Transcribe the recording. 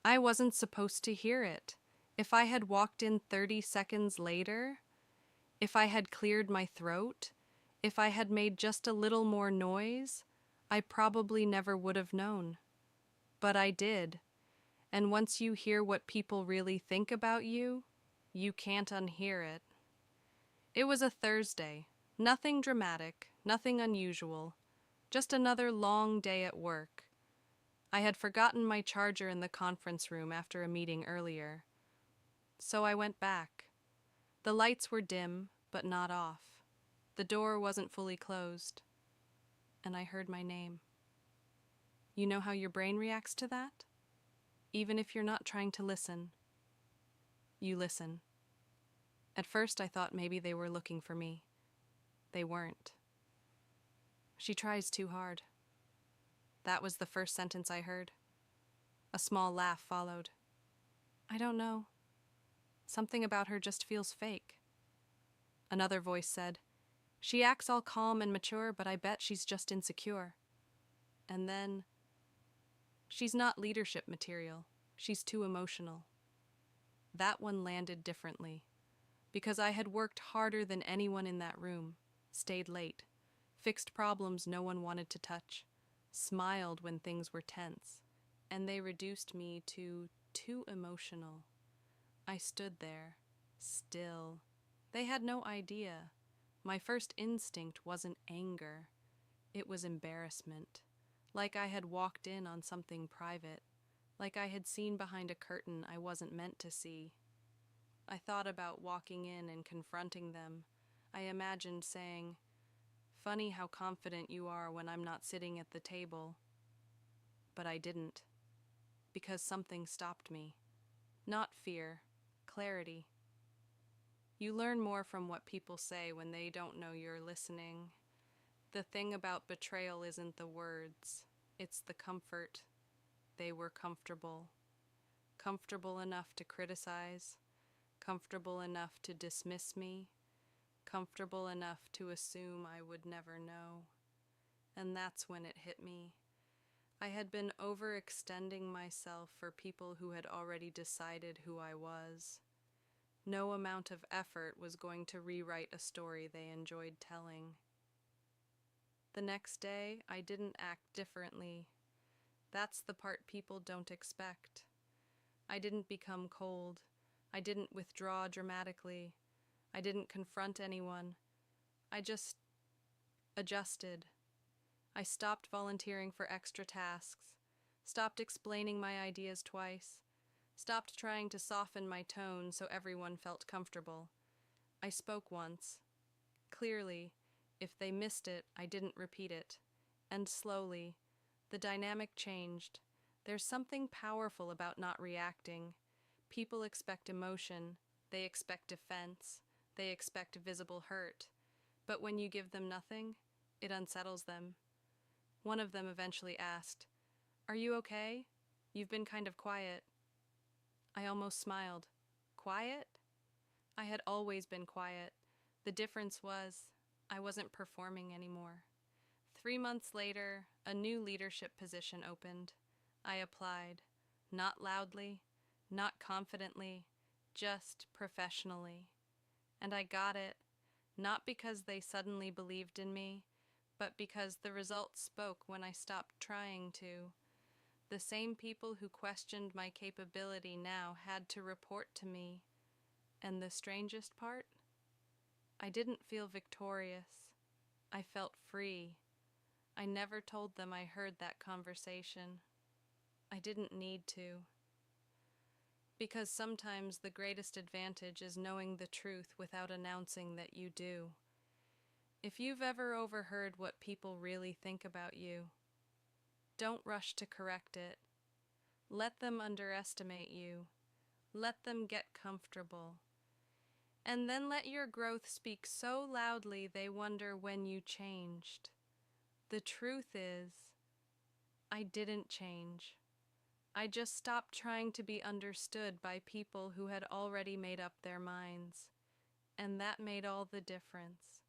I wasn't supposed to hear it. If I had walked in 30 seconds later, if I had cleared my throat, if I had made just a little more noise, I probably never would have known. But I did. And once you hear what people really think about you, you can't unhear it. It was a Thursday. Nothing dramatic, nothing unusual. Just another long day at work. I had forgotten my charger in the conference room after a meeting earlier. So I went back. The lights were dim, but not off. The door wasn't fully closed. And I heard my name. You know how your brain reacts to that? Even if you're not trying to listen, you listen. At first I thought maybe they were looking for me. They weren't. She tries too hard. That was the first sentence I heard. A small laugh followed. I don't know. Something about her just feels fake. Another voice said, she acts all calm and mature, but I bet she's just insecure. And then, she's not leadership material. She's too emotional. That one landed differently, because I had worked harder than anyone in that room, stayed late, fixed problems no one wanted to touch, smiled when things were tense, and they reduced me to too emotional. I stood there, still. They had no idea. My first instinct wasn't anger. It was embarrassment. Like I had walked in on something private. Like I had seen behind a curtain I wasn't meant to see. I thought about walking in and confronting them. I imagined saying, funny how confident you are when I'm not sitting at the table. But I didn't. Because something stopped me. Not fear. Clarity. You learn more from what people say when they don't know you're listening. The thing about betrayal isn't the words, it's the comfort. They were comfortable. Comfortable enough to criticize, comfortable enough to dismiss me, comfortable enough to assume I would never know. And that's when it hit me. I had been overextending myself for people who had already decided who I was. No amount of effort was going to rewrite a story they enjoyed telling. The next day, I didn't act differently. That's the part people don't expect. I didn't become cold. I didn't withdraw dramatically. I didn't confront anyone. I just adjusted. I stopped volunteering for extra tasks, stopped explaining my ideas twice, stopped trying to soften my tone so everyone felt comfortable. I spoke once. Clearly, if they missed it, I didn't repeat it. And slowly, the dynamic changed. There's something powerful about not reacting. People expect emotion, they expect defense, they expect visible hurt. But when you give them nothing, it unsettles them. One of them eventually asked, are you okay? You've been kind of quiet. I almost smiled. Quiet? I had always been quiet. The difference was, I wasn't performing anymore. 3 months later, a new leadership position opened. I applied, not loudly, not confidently, just professionally. And I got it, not because they suddenly believed in me, but because the results spoke when I stopped trying to. The same people who questioned my capability now had to report to me. And the strangest part? I didn't feel victorious. I felt free. I never told them I heard that conversation. I didn't need to. Because sometimes the greatest advantage is knowing the truth without announcing that you do. If you've ever overheard what people really think about you, don't rush to correct it. Let them underestimate you. Let them get comfortable. And then let your growth speak so loudly they wonder when you changed. The truth is, I didn't change. I just stopped trying to be understood by people who had already made up their minds. And that made all the difference.